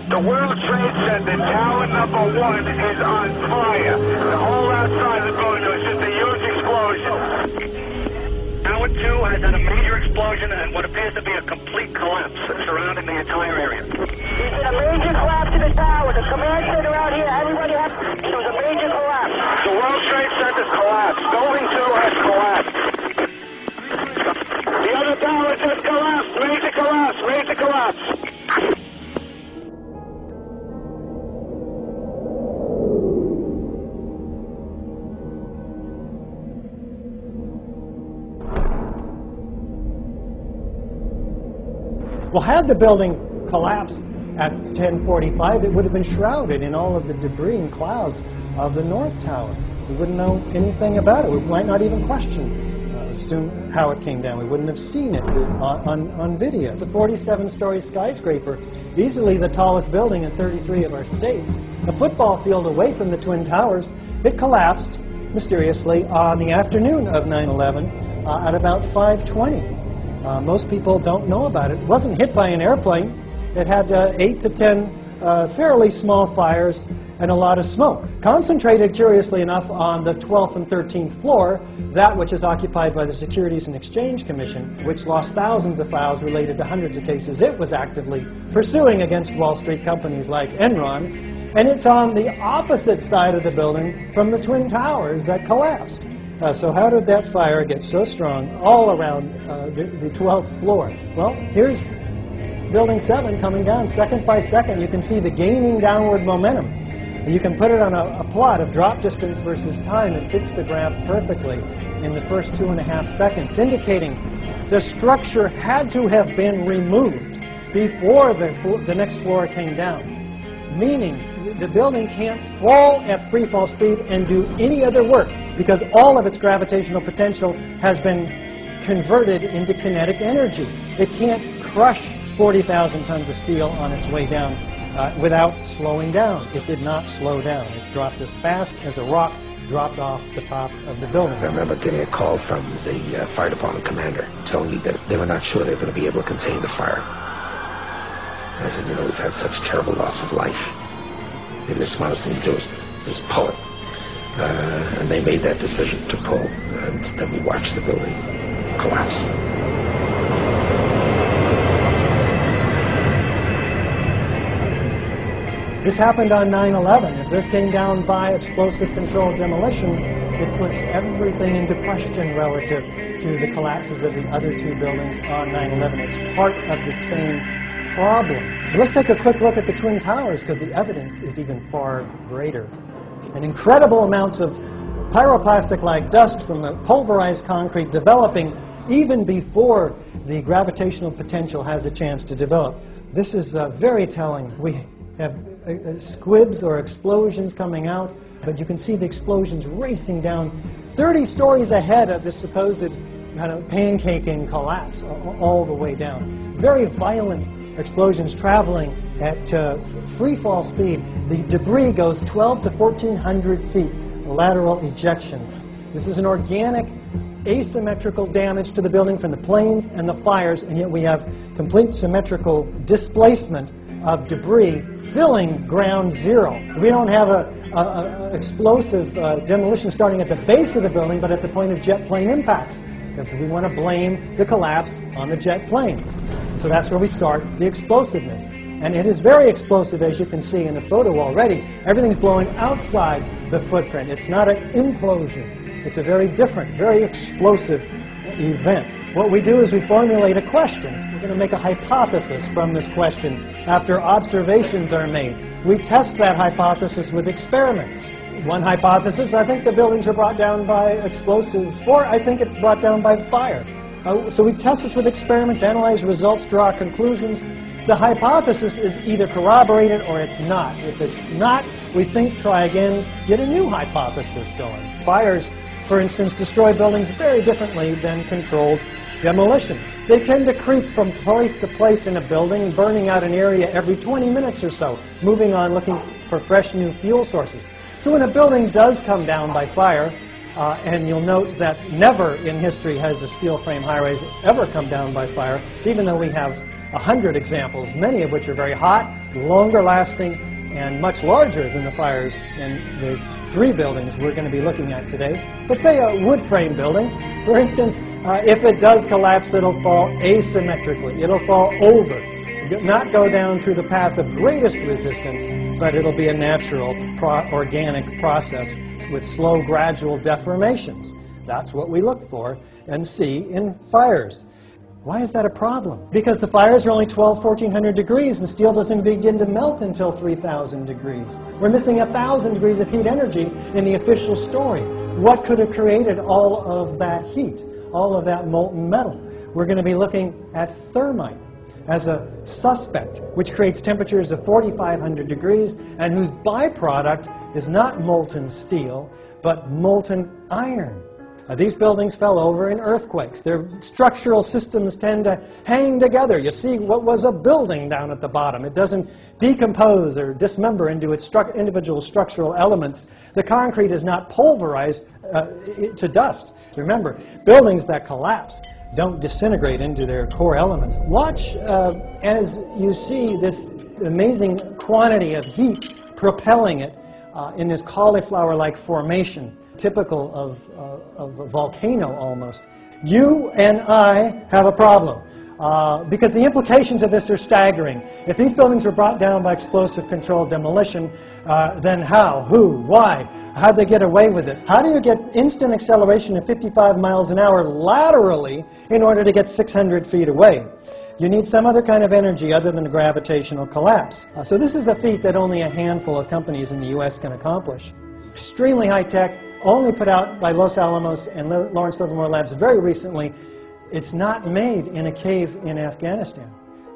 The World Trade Center, tower number 1, is on fire. The whole outside of the building was just a huge explosion. Tower 2 has had a major explosion and what appears to be a complete collapse surrounding the entire area. There's been a major collapse in the tower. The command center out here, everybody has... There was a major collapse. The World Trade Center's collapsed. Building 2 has collapsed. The other tower just collapsed. Major collapse. Major collapse. Well, had the building collapsed at 10:45, it would have been shrouded in all of the debris and clouds of the North Tower. We wouldn't know anything about it. We might not even question soon how it came down. We wouldn't have seen it on video. It's a 47-story skyscraper, easily the tallest building in 33 of our states. A football field away from the Twin Towers. It collapsed mysteriously on the afternoon of 9/11 at about 5:20. Most people don't know about it. It wasn't hit by an airplane. It had 8 to 10 fairly small fires and a lot of smoke. Concentrated, curiously enough, on the 12th and 13th floor, that which is occupied by the Securities and Exchange Commission, which lost thousands of files related to hundreds of cases it was actively pursuing against Wall Street companies like Enron. And it's on the opposite side of the building from the Twin Towers that collapsed. So how did that fire get so strong all around the 12th floor? Well, here's Building 7 coming down second by second. You can see the gaining downward momentum. You can put it on a plot of drop distance versus time. It fits the graph perfectly in the first 2.5 seconds, indicating the structure had to have been removed before the next floor came down. Meaning, the building can't fall at free fall speed and do any other work because all of its gravitational potential has been converted into kinetic energy. It can't crush 40,000 tons of steel on its way down without slowing down. It did not slow down. It dropped as fast as a rock dropped off the top of the building. I remember getting a call from the fire department commander telling me that they were not sure they were going to be able to contain the fire. I said, you know, we've had such terrible loss of life. Maybe the smartest thing to do is pull it. And they made that decision to pull, and then we watched the building collapse. This happened on 9/11. If this came down by explosive controlled demolition, it puts everything into question relative to the collapses of the other two buildings on 9/11. It's part of the same problem. Let's take a quick look at the Twin Towers because the evidence is even far greater. And incredible amounts of pyroclastic-like dust from the pulverized concrete developing even before the gravitational potential has a chance to develop. This is very telling. We have squibs or explosions coming out, but you can see the explosions racing down 30 stories ahead of the supposed kind of pancaking collapse all the way down. Very violent explosions traveling at free fall speed. The debris goes 12 to 1,400 feet, lateral ejection. This is an organic, asymmetrical damage to the building from the planes and the fires, and yet we have complete symmetrical displacement of debris filling ground zero. We don't have a explosive demolition starting at the base of the building, but at the point of jet plane impacts, because we want to blame the collapse on the jet planes. So that's where we start the explosiveness. And it is very explosive, as you can see in the photo already. Everything's blowing outside the footprint. It's not an implosion. It's a very different, very explosive event. What we do is we formulate a question. We're going to make a hypothesis from this question after observations are made. We test that hypothesis with experiments. One hypothesis, I think the buildings are brought down by explosives, or I think it's brought down by fire. So we test this with experiments, analyze results, draw conclusions. The hypothesis is either corroborated or it's not. If it's not, we think, try again, get a new hypothesis going. Fires, for instance, destroy buildings very differently than controlled demolitions. They tend to creep from place to place in a building, burning out an area every 20 minutes or so, moving on looking for fresh new fuel sources. So when a building does come down by fire, and you'll note that never in history has a steel frame high-rise ever come down by fire, even though we have 100 examples, many of which are very hot, longer lasting, and much larger than the fires in the 3 buildings we're going to be looking at today. But say a wood frame building, for instance, if it does collapse, it'll fall asymmetrically. It'll fall over, not go down through the path of greatest resistance, but it'll be a natural organic process with slow, gradual deformations. That's what we look for and see in fires. Why is that a problem? Because the fires are only 1,400 degrees and steel doesn't begin to melt until 3,000 degrees. We're missing 1,000 degrees of heat energy in the official story. What could have created all of that heat, all of that molten metal? We're going to be looking at thermite as a suspect, which creates temperatures of 4,500 degrees and whose byproduct is not molten steel, but molten iron. These buildings fell over in earthquakes. Their structural systems tend to hang together. You see what was a building down at the bottom. It doesn't decompose or dismember into its individual structural elements. The concrete is not pulverized to dust. Remember, buildings that collapse don't disintegrate into their core elements. Watch as you see this amazing quantity of heat propelling it in this cauliflower-like formation, typical of a volcano almost. You and I have a problem because the implications of this are staggering. If these buildings were brought down by explosive controlled demolition, then how, who, why? How'd they get away with it? How do you get instant acceleration of 55 miles an hour laterally in order to get 600 feet away? You need some other kind of energy other than a gravitational collapse. So this is a feat that only a handful of companies in the U.S. can accomplish. Extremely high-tech, only put out by Los Alamos and Lawrence Livermore Labs very recently. It's not made in a cave in Afghanistan.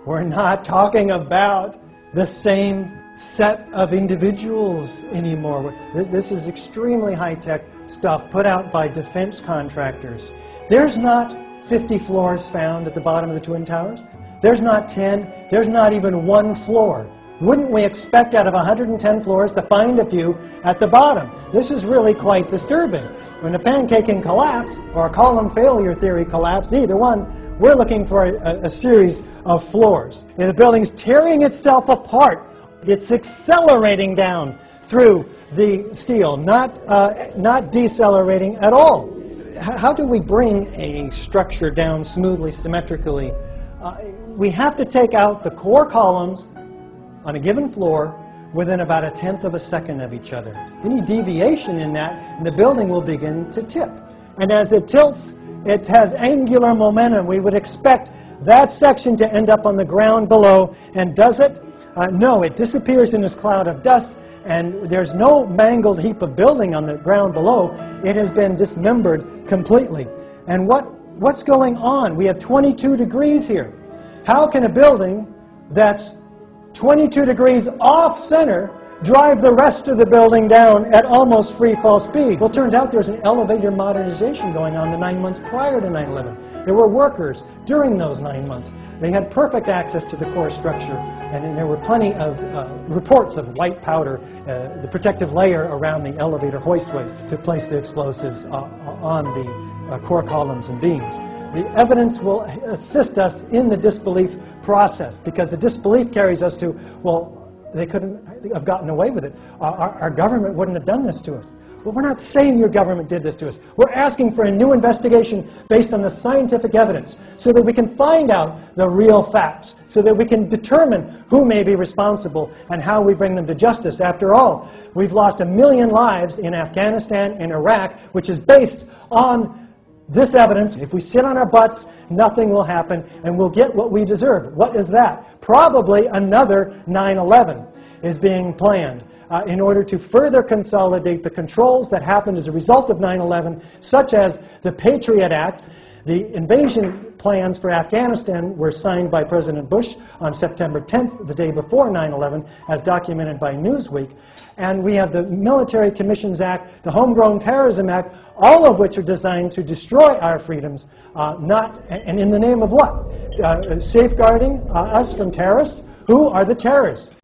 We're not talking about the same set of individuals anymore. This is extremely high-tech stuff put out by defense contractors. There's not 50 floors found at the bottom of the Twin Towers. There's not 10. There's not even 1 floor. Wouldn't we expect out of 110 floors to find a few at the bottom? This is really quite disturbing. When a pancaking collapse or a column failure theory collapse, either one, we're looking for a series of floors. And the building's tearing itself apart. It's accelerating down through the steel, not decelerating at all. How do we bring a structure down smoothly, symmetrically? We have to take out the core columns on a given floor within about 1/10 of a second of each other. Any deviation in that, and the building will begin to tip. And as it tilts, it has angular momentum. We would expect that section to end up on the ground below. And does it? No, it disappears in this cloud of dust, and there's no mangled heap of building on the ground below. It has been dismembered completely. And what's going on? We have 22 degrees here. How can a building that's 22 degrees off-center drive the rest of the building down at almost free fall speed? Well, it turns out there's an elevator modernization going on the 9 months prior to 9/11. There were workers during those 9 months. They had perfect access to the core structure, and there were plenty of reports of white powder, the protective layer around the elevator hoistways to place the explosives on the core columns and beams. The evidence will assist us in the disbelief process, because the disbelief carries us to, well, they couldn't have gotten away with it. Our government wouldn't have done this to us. Well, we're not saying your government did this to us. We're asking for a new investigation based on the scientific evidence so that we can find out the real facts, so that we can determine who may be responsible and how we bring them to justice. After all, we've lost 1 million lives in Afghanistan and Iraq, which is based on this evidence. If we sit on our butts, nothing will happen, and we'll get what we deserve. What is that? Probably another 9/11 is being planned in order to further consolidate the controls that happened as a result of 9/11, such as the Patriot Act. The invasion plans for Afghanistan were signed by President Bush on September 10th, the day before 9/11, as documented by Newsweek. And we have the Military Commissions Act, the Homegrown Terrorism Act, all of which are designed to destroy our freedoms, and in the name of what? Safeguarding us from terrorists? Who are the terrorists?